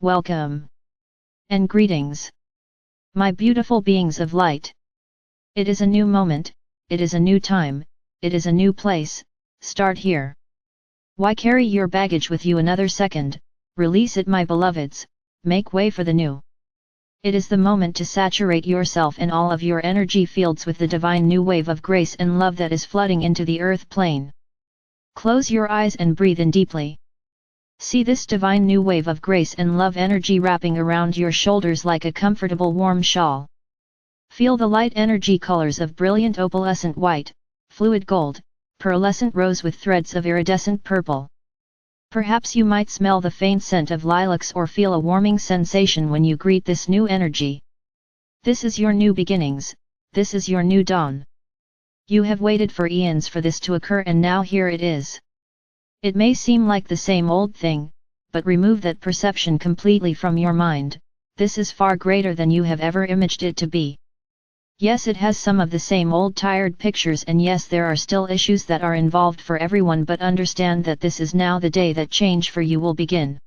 Welcome and greetings, my beautiful beings of light. It is a new moment, it is a new time, it is a new place. Start here. Why carry your baggage with you another second? Release it, my beloveds, make way for the new. It is the moment to saturate yourself and all of your energy fields with the divine new wave of grace and love that is flooding into the earth plane. Close your eyes and breathe in deeply. See this divine new wave of grace and love energy wrapping around your shoulders like a comfortable warm shawl. Feel the light energy colors of brilliant opalescent white, fluid gold, pearlescent rose with threads of iridescent purple. Perhaps you might smell the faint scent of lilacs or feel a warming sensation when you greet this new energy. This is your new beginnings, this is your new dawn. You have waited for eons for this to occur, and now here it is. It may seem like the same old thing, but remove that perception completely from your mind. This is far greater than you have ever imagined it to be. Yes, it has some of the same old tired pictures, and yes, there are still issues that are involved for everyone, but understand that this is now the day that change for you will begin.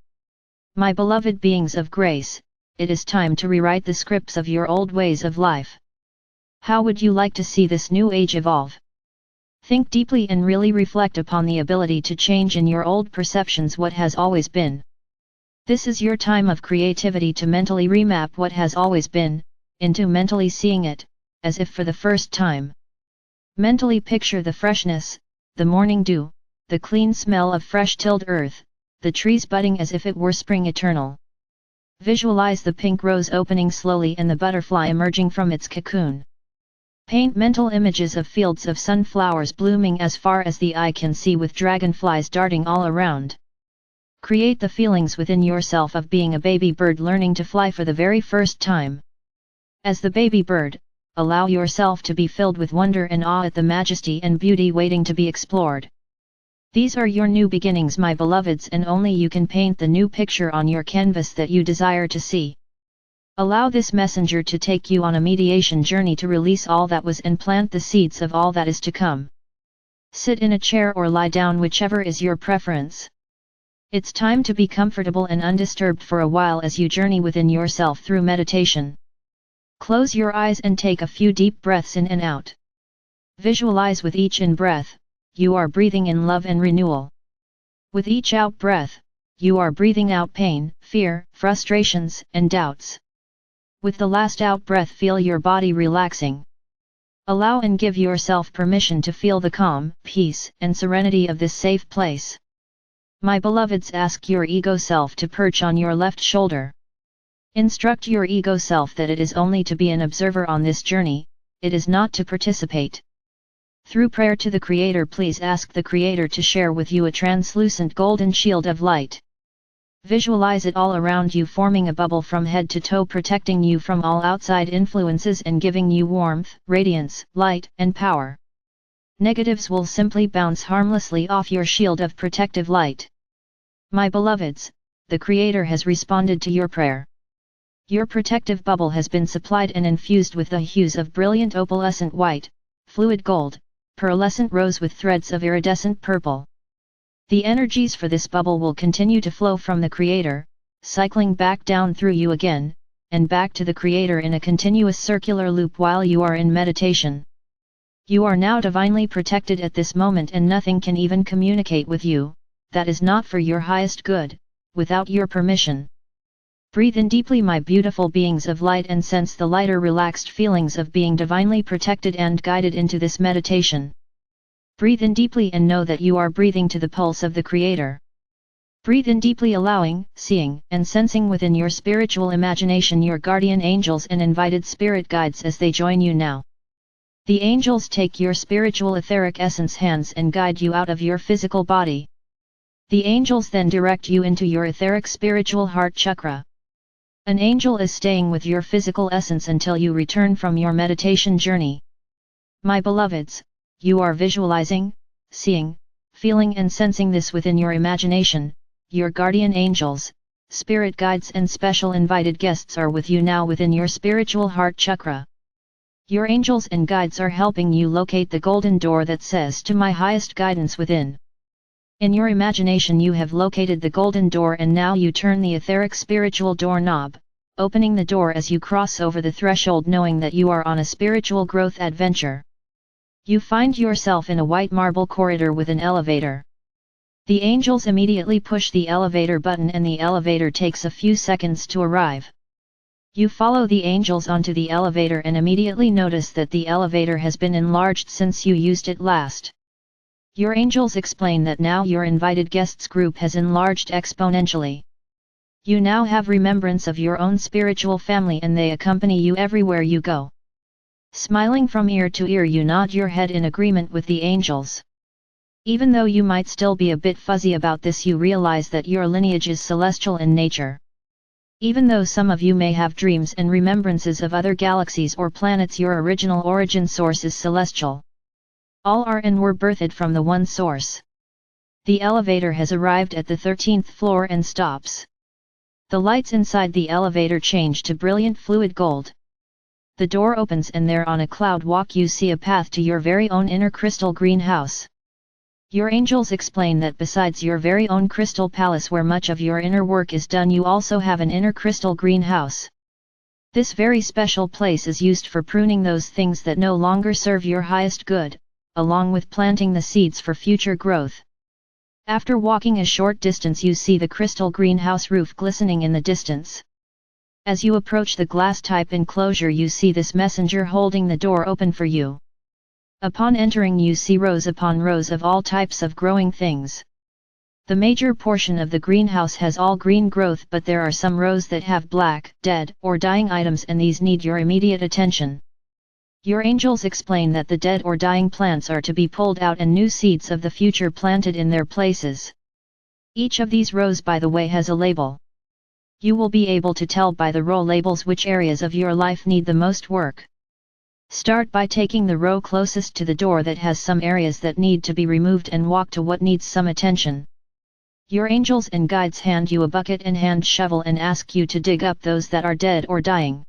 My beloved beings of grace, it is time to rewrite the scripts of your old ways of life. How would you like to see this new age evolve? Think deeply and really reflect upon the ability to change in your old perceptions what has always been. This is your time of creativity to mentally remap what has always been, into mentally seeing it, as if for the first time. Mentally picture the freshness, the morning dew, the clean smell of fresh tilled earth, the trees budding as if it were spring eternal. Visualize the pink rose opening slowly and the butterfly emerging from its cocoon. Paint mental images of fields of sunflowers blooming as far as the eye can see with dragonflies darting all around. Create the feelings within yourself of being a baby bird learning to fly for the very first time. As the baby bird, allow yourself to be filled with wonder and awe at the majesty and beauty waiting to be explored. These are your new beginnings, my beloveds, and only you can paint the new picture on your canvas that you desire to see. Allow this messenger to take you on a mediation journey to release all that was and plant the seeds of all that is to come. Sit in a chair or lie down, whichever is your preference. It's time to be comfortable and undisturbed for a while as you journey within yourself through meditation. Close your eyes and take a few deep breaths in and out. Visualize with each in-breath, you are breathing in love and renewal. With each out-breath, you are breathing out pain, fear, frustrations, and doubts. With the last out-breath, feel your body relaxing. Allow and give yourself permission to feel the calm, peace, and serenity of this safe place. My beloveds, ask your ego self to perch on your left shoulder. Instruct your ego self that it is only to be an observer on this journey, it is not to participate. Through prayer to the Creator, please ask the Creator to share with you a translucent golden shield of light. Visualize it all around you, forming a bubble from head to toe, protecting you from all outside influences and giving you warmth, radiance, light, and power. Negatives will simply bounce harmlessly off your shield of protective light. My beloveds, the Creator has responded to your prayer. Your protective bubble has been supplied and infused with the hues of brilliant opalescent white, fluid gold, pearlescent rose with threads of iridescent purple. The energies for this bubble will continue to flow from the Creator, cycling back down through you again, and back to the Creator in a continuous circular loop while you are in meditation. You are now divinely protected at this moment, and nothing can even communicate with you, that is not for your highest good, without your permission. Breathe in deeply, my beautiful beings of light, and sense the lighter, relaxed feelings of being divinely protected and guided into this meditation. Breathe in deeply and know that you are breathing to the pulse of the Creator. Breathe in deeply, allowing, seeing, and sensing within your spiritual imagination your guardian angels and invited spirit guides as they join you now. The angels take your spiritual etheric essence hands and guide you out of your physical body. The angels then direct you into your etheric spiritual heart chakra. An angel is staying with your physical essence until you return from your meditation journey. My beloveds, you are visualizing, seeing, feeling and sensing this within your imagination. Your guardian angels, spirit guides and special invited guests are with you now within your spiritual heart chakra. Your angels and guides are helping you locate the golden door that says, "To my highest guidance within." In your imagination you have located the golden door and now you turn the etheric spiritual door knob, opening the door as you cross over the threshold knowing that you are on a spiritual growth adventure. You find yourself in a white marble corridor with an elevator. The angels immediately push the elevator button and the elevator takes a few seconds to arrive. You follow the angels onto the elevator and immediately notice that the elevator has been enlarged since you used it last. Your angels explain that now your invited guests group has enlarged exponentially. You now have remembrance of your own spiritual family and they accompany you everywhere you go. Smiling from ear to ear you nod your head in agreement with the angels. Even though you might still be a bit fuzzy about this, you realize that your lineage is celestial in nature. Even though some of you may have dreams and remembrances of other galaxies or planets, your original origin source is celestial. All are and were birthed from the one source. The elevator has arrived at the 13th floor and stops. The lights inside the elevator change to brilliant fluid gold. The door opens and there on a cloud walk you see a path to your very own inner crystal greenhouse. Your angels explain that besides your very own crystal palace where much of your inner work is done, you also have an inner crystal greenhouse. This very special place is used for pruning those things that no longer serve your highest good, along with planting the seeds for future growth. After walking a short distance you see the crystal greenhouse roof glistening in the distance. As you approach the glass-type enclosure you see this messenger holding the door open for you. Upon entering you see rows upon rows of all types of growing things. The major portion of the greenhouse has all green growth, but there are some rows that have black, dead, or dying items and these need your immediate attention. Your angels explain that the dead or dying plants are to be pulled out and new seeds of the future planted in their places. Each of these rows, by the way, has a label. You will be able to tell by the row labels which areas of your life need the most work. Start by taking the row closest to the door that has some areas that need to be removed and walk to what needs some attention. Your angels and guides hand you a bucket and hand shovel and ask you to dig up those that are dead or dying.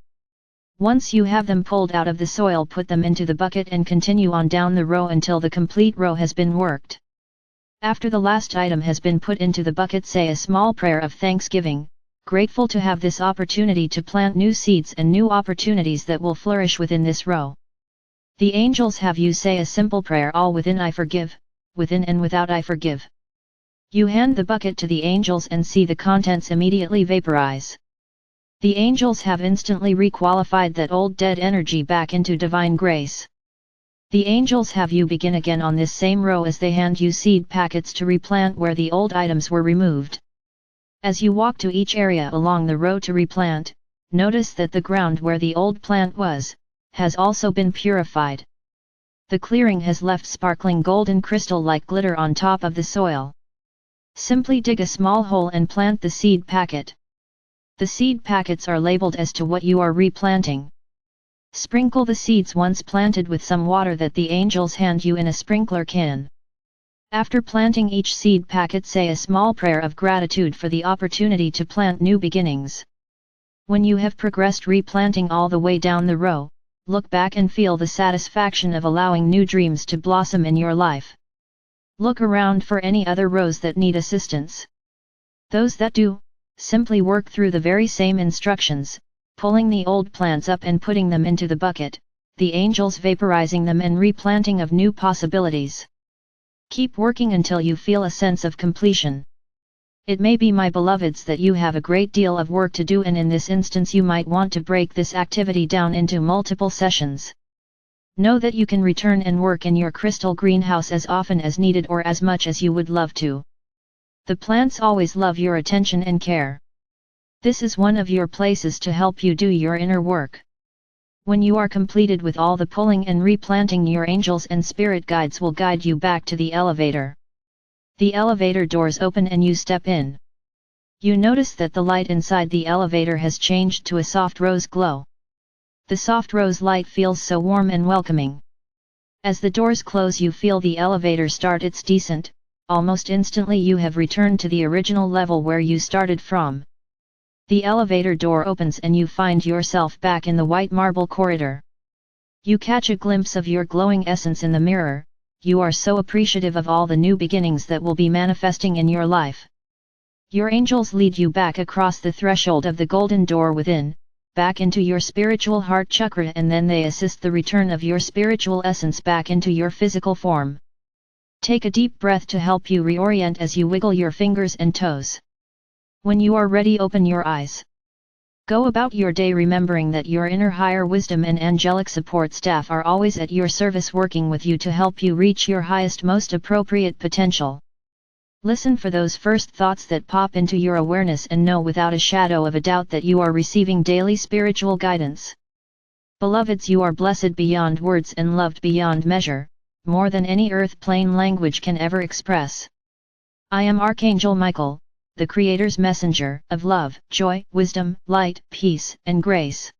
Once you have them pulled out of the soil, put them into the bucket and continue on down the row until the complete row has been worked. After the last item has been put into the bucket, say a small prayer of thanksgiving, grateful to have this opportunity to plant new seeds and new opportunities that will flourish within this row. The angels have you say a simple prayer, all within I forgive, within and without I forgive. You hand the bucket to the angels and see the contents immediately vaporize. The angels have instantly requalified that old dead energy back into divine grace. The angels have you begin again on this same row as they hand you seed packets to replant where the old items were removed. As you walk to each area along the row to replant, notice that the ground where the old plant was, has also been purified. The clearing has left sparkling golden crystal-like glitter on top of the soil. Simply dig a small hole and plant the seed packet. The seed packets are labeled as to what you are replanting. Sprinkle the seeds once planted with some water that the angels hand you in a sprinkler can. After planting each seed packet, say a small prayer of gratitude for the opportunity to plant new beginnings. When you have progressed replanting all the way down the row, look back and feel the satisfaction of allowing new dreams to blossom in your life. Look around for any other rows that need assistance. Those that do, simply work through the very same instructions, pulling the old plants up and putting them into the bucket, the angels vaporizing them and replanting of new possibilities. Keep working until you feel a sense of completion. It may be, my beloveds, that you have a great deal of work to do, and in this instance you might want to break this activity down into multiple sessions. Know that you can return and work in your crystal greenhouse as often as needed or as much as you would love to. The plants always love your attention and care. This is one of your places to help you do your inner work. When you are completed with all the pulling and replanting, your angels and spirit guides will guide you back to the elevator. The elevator doors open and you step in. You notice that the light inside the elevator has changed to a soft rose glow. The soft rose light feels so warm and welcoming. As the doors close, you feel the elevator start its descent. Almost instantly you have returned to the original level where you started from. The elevator door opens and you find yourself back in the white marble corridor. You catch a glimpse of your glowing essence in the mirror. you are so appreciative of all the new beginnings that will be manifesting in your life. Your angels lead you back across the threshold of the golden door within, back into your spiritual heart chakra, and then they assist the return of your spiritual essence back into your physical form. Take a deep breath to help you reorient as you wiggle your fingers and toes. When you are ready, open your eyes. Go about your day remembering that your inner higher wisdom and angelic support staff are always at your service, working with you to help you reach your highest, most appropriate potential. Listen for those first thoughts that pop into your awareness and know without a shadow of a doubt that you are receiving daily spiritual guidance. Beloveds, you are blessed beyond words and loved beyond measure, more than any earth plane language can ever express. I am Archangel Michael, the Creator's messenger of love, joy, wisdom, light, peace, and grace.